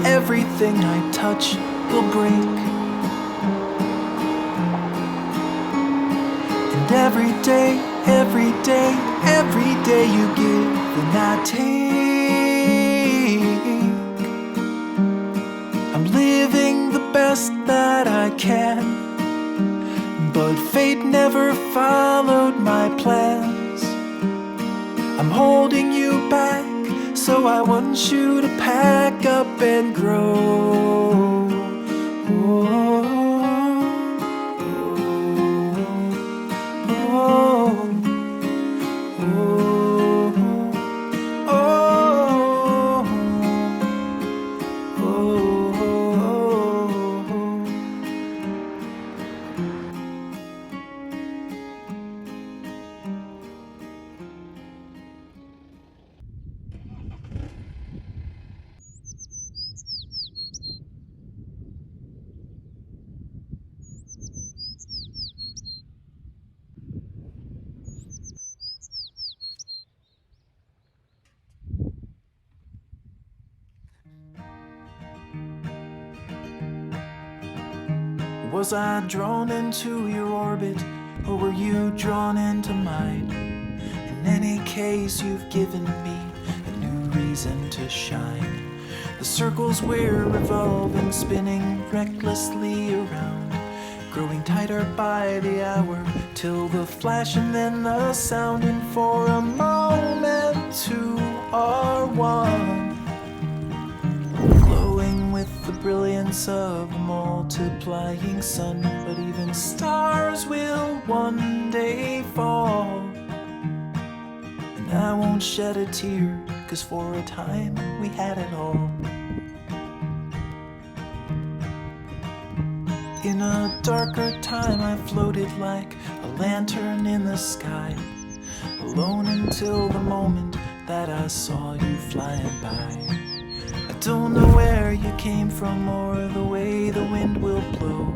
Everything I touch will break. And every day you give and I take. I'm living the best that I can, but fate never followed my plans. I'm holding you back, so I want you to pack up and grow. Was I drawn into your orbit, or were you drawn into mine? In any case, you've given me a new reason to shine. The circles we're revolving, spinning recklessly around, growing tighter by the hour, till the flash and then the sound, and for a moment two are one, glowing with the brilliance of a multiplying sun. But even stars will one day fall, and I won't shed a tear, 'cause for a time we had it all. In a darker time I floated like a lantern in the sky, alone until the moment that I saw you flying by. I don't know where you came from or the way the wind will blow.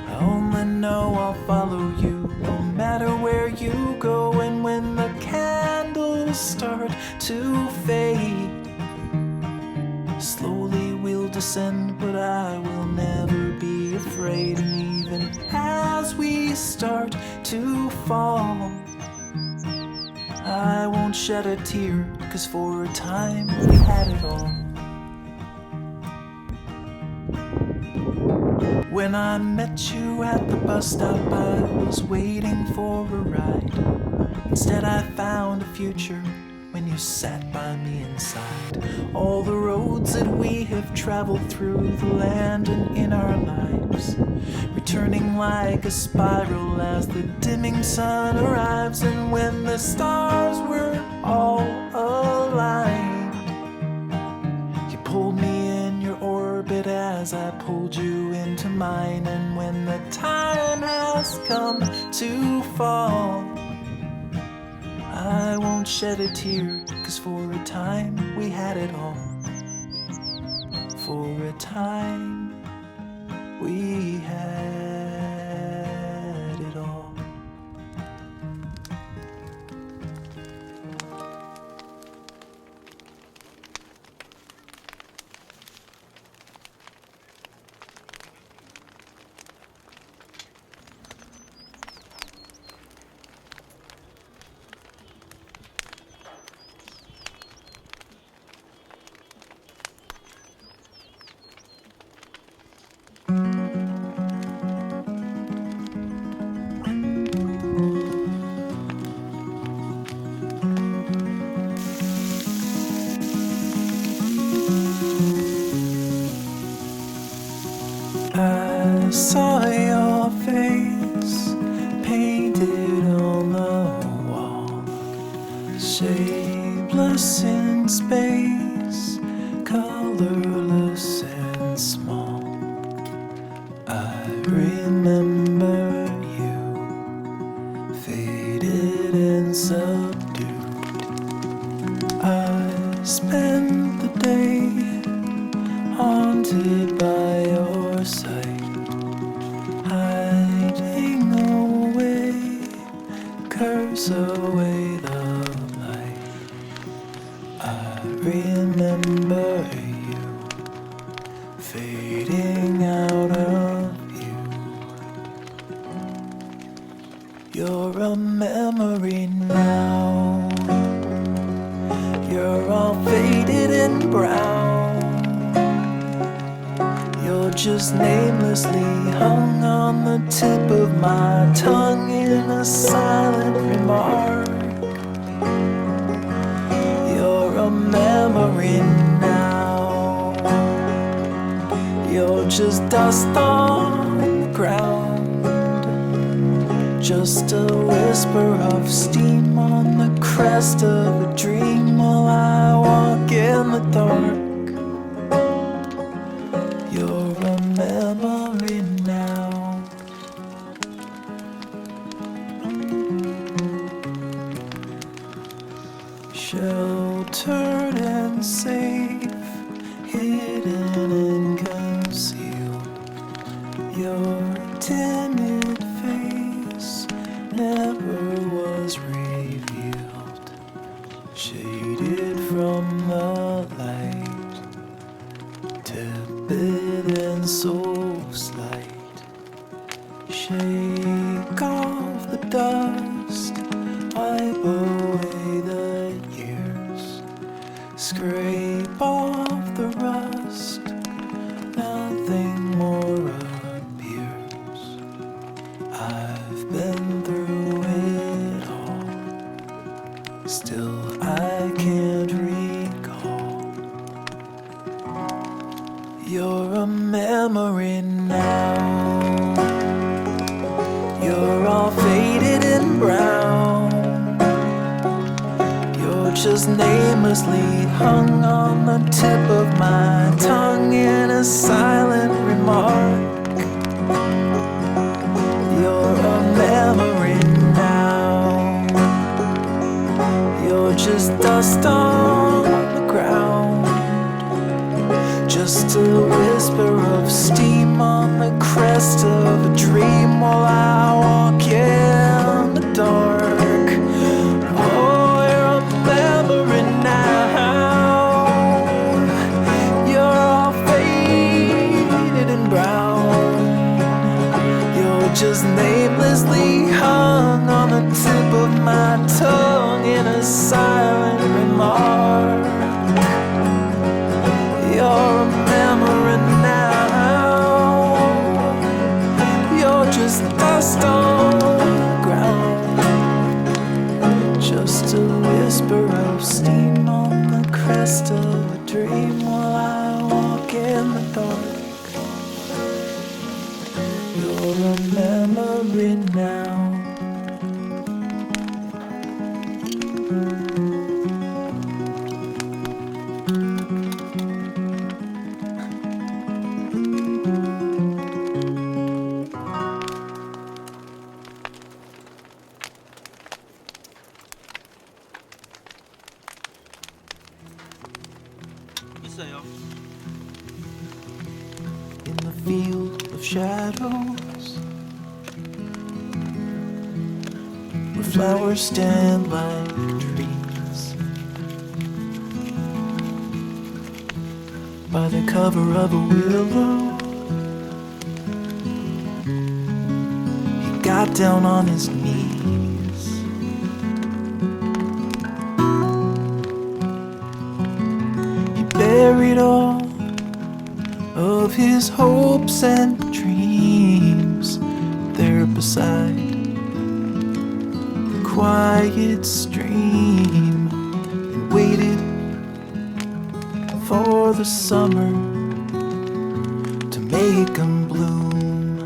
I only know I'll follow you no matter where you go. And when the candles start to fade, slowly we'll descend, but I will never be afraid. And even as we start to fall, I won't shed a tear, 'cause for a time we had it all. When I met you at the bus stop, I was waiting for a ride. Instead I found a future when you sat by me inside. All the roads that we have traveled through the land and in our lives, returning like a spiral as the dimming sun arrives. And when the stars were all aligned, you pulled me in your orbit as I pulled you into mine. And when the time has come to fall, I won't shed a tear, 'cause for a time we had it all. For a time we had it all. I saw your face painted on the wall, shapeless in space, colorless and small. I remember you, faded and subdued. I spent the day haunted by your sight, drives away the light. I remember you fading out of view. You're a memory now. You're all faded and brown. You're just namelessly hung on the tip of my tongue in a silent remark. You're a memory now. You're just dust on the ground, just a whisper of steam on the crest of a dream while I walk in the dark. You're a memory now. Sheltered and safe, hidden and concealed. Your timid face never was revealed. Shaded from the light, tepid and so slight. Shake off the dust, wipe away the years, scrape off the rust, nothing more appears. I've been through it all, still I can't recall. You're a memory now. You're all faded and brown. You're just namelessly hung on the tip of my tongue in a silent remark. You're a memory now. You're just dust on the ground, just a whisper of steam on the crest of a dream while I walk in the dark. Oh, you're a memory now. You're all faded and brown. You're just namelessly hung on the tip of my tongue in a silent remark. You're a memory now. You're just dust on the ground, just a whisper of steam on the crest of a dream while I walk in the dark. You're a memory now. In the field of shadows, where flowers stand like trees, by the cover of a willow, he got down on his knees. He buried all of his hopes and dreams there beside the quiet stream, and waited for the summer to make him bloom.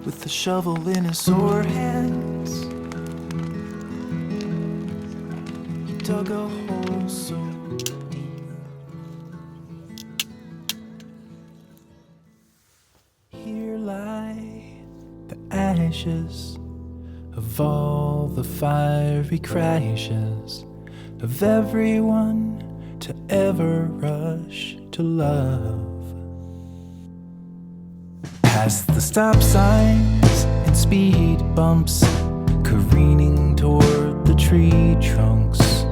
With the shovel in his sore hands, he dug a hole so ashes of all the fiery crashes of everyone to ever rush to love. Past the stop signs and speed bumps careening toward the tree trunks,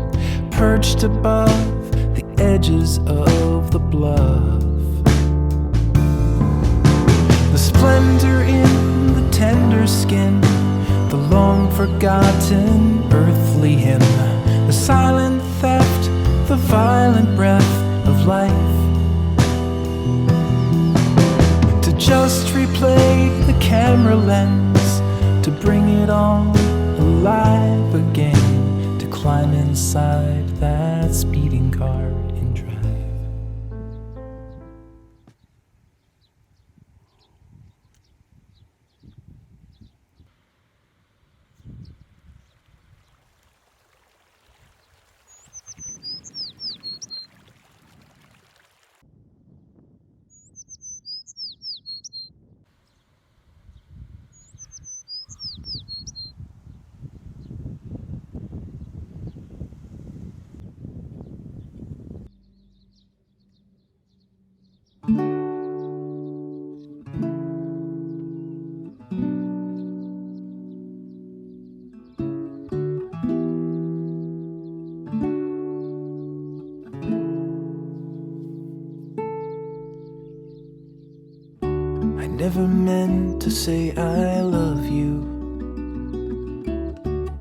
perched above the edges of the bluff. The splendor in the tender skin, the long-forgotten earthly hymn, the silent theft, the violent breath of life. To just replay the camera lens, to bring it all alive again, to climb inside that speeding car and drive. I never meant to say I love you.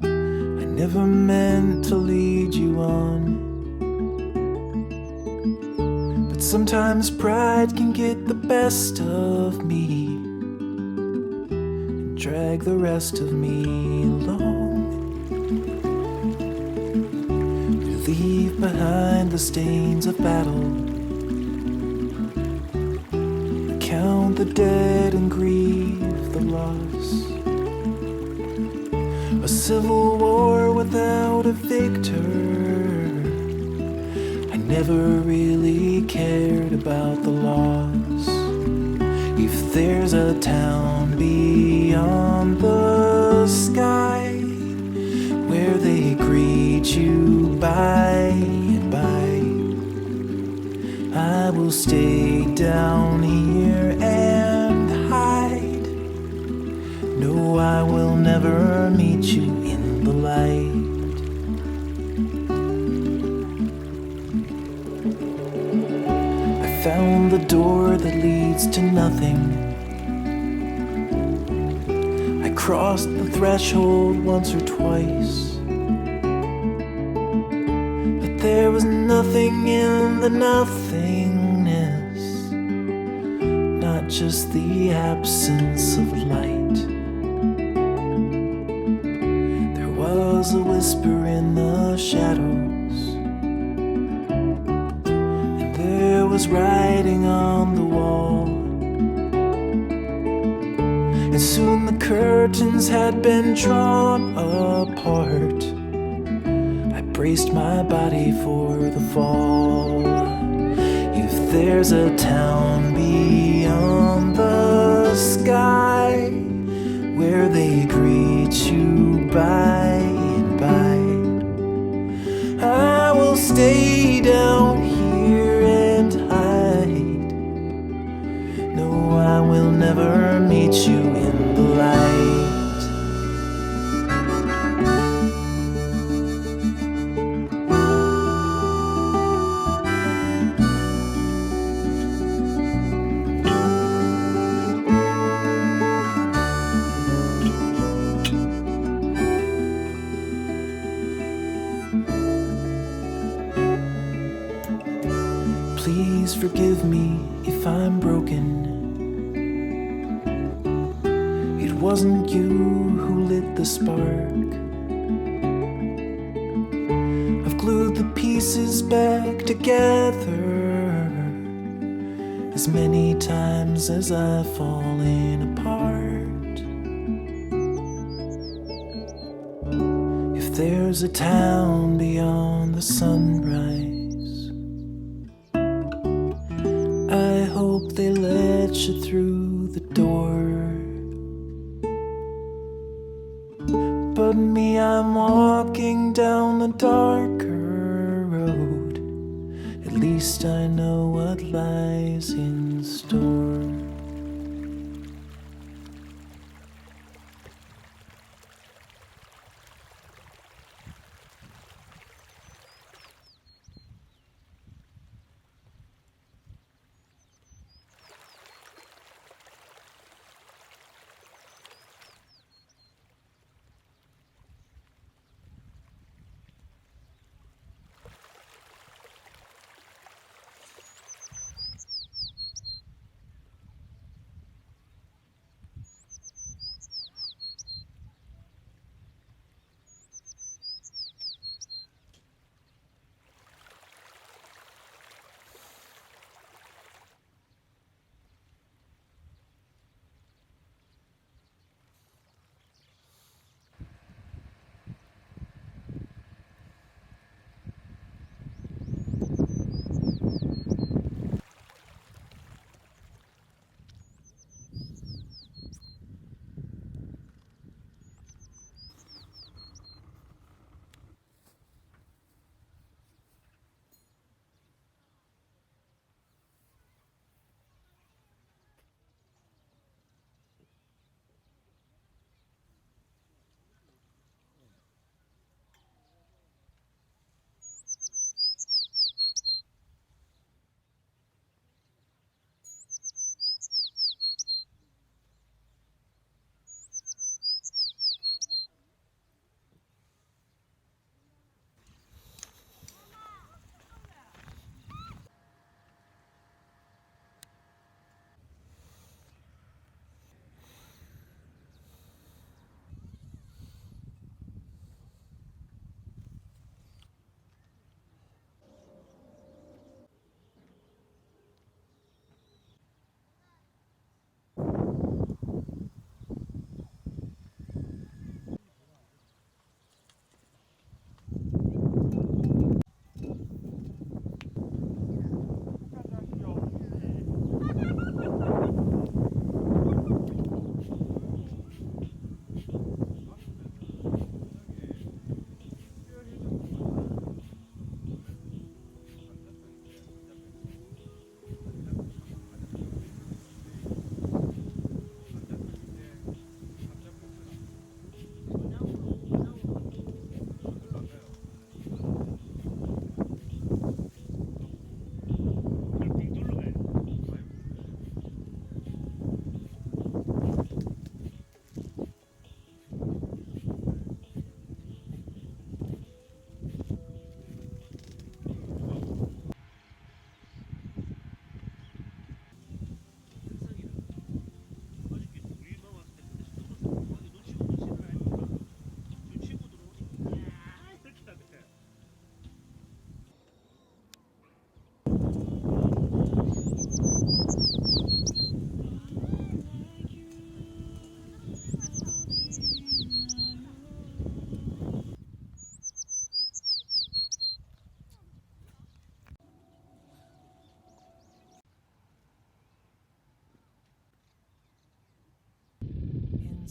I never meant to lead you on. But sometimes pride can get the best of me and drag the rest of me along. We leave behind the stains of battle, count the dead and grieve the loss. A civil war without a victor. I never really cared about the loss. If there's a town beyond the sky where they greet you by and by, I will stay down here and hide. No, I will never meet you in the light. I found the door that leads to nothing. I crossed the threshold once or twice, but there was nothing in the nothingness, not just the absence of light. There was a whisper in the shadows, and there was writing on the wall. And soon the curtains had been drawn apart. I braced my body for the fall. If there's a town beyond the sky where they greet you by and by, I will stay down here and hide. No, I will never meet you in the light. Please forgive me if I'm broken. It wasn't you who lit the spark. I've glued the pieces back together as many times as I've fallen apart. If there's a town beyond the sunrise, I hope they let you through the door. But me, I'm walking down the darker road. At least I know what lies in store.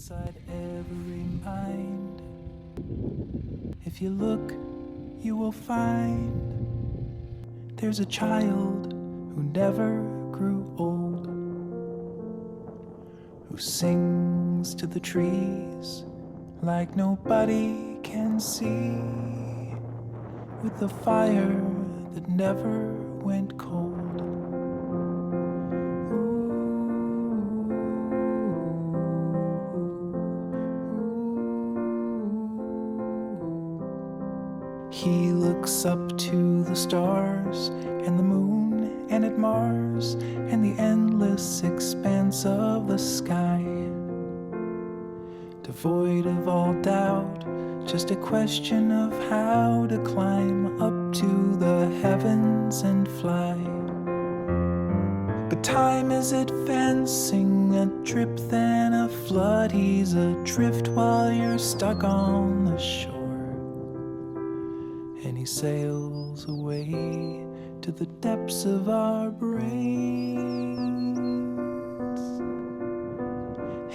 inside every mind. If you look, you will find there's a child who never grew old, who sings to the trees like nobody can see, with a fire that never went cold. He looks up to the stars and the moon and at Mars and the endless expanse of the sky, devoid of all doubt, just a question of how to climb up to the heavens and fly. But time is advancing, a drip then a flood. He's adrift while you're stuck on the shore, and he sails away to the depths of our brains,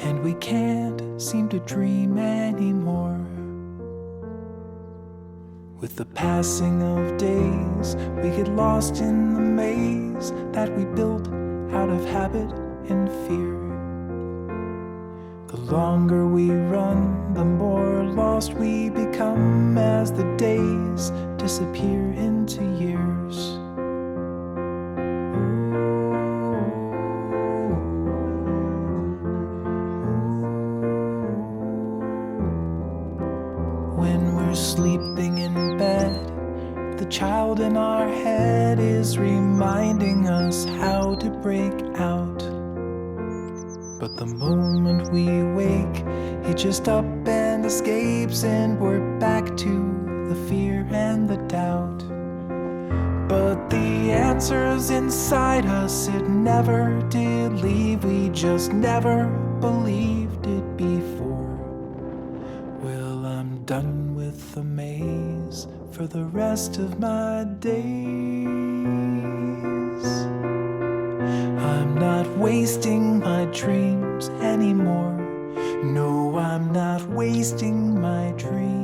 and we can't seem to dream anymore. With the passing of days, we get lost in the maze that we built out of habit and fear. The longer we run, the more lost we become as the days disappear into years. When we're sleeping in bed, the child in our head is reminding us how to break out. But the moment we wake, he just up and escapes, and we're back to the fear and the doubt. But the answer's inside us, it never did leave. We just never believed it before. Well, I'm done with the maze for the rest of my days. I'm not wasting my dreams anymore. No, I'm not wasting my dreams.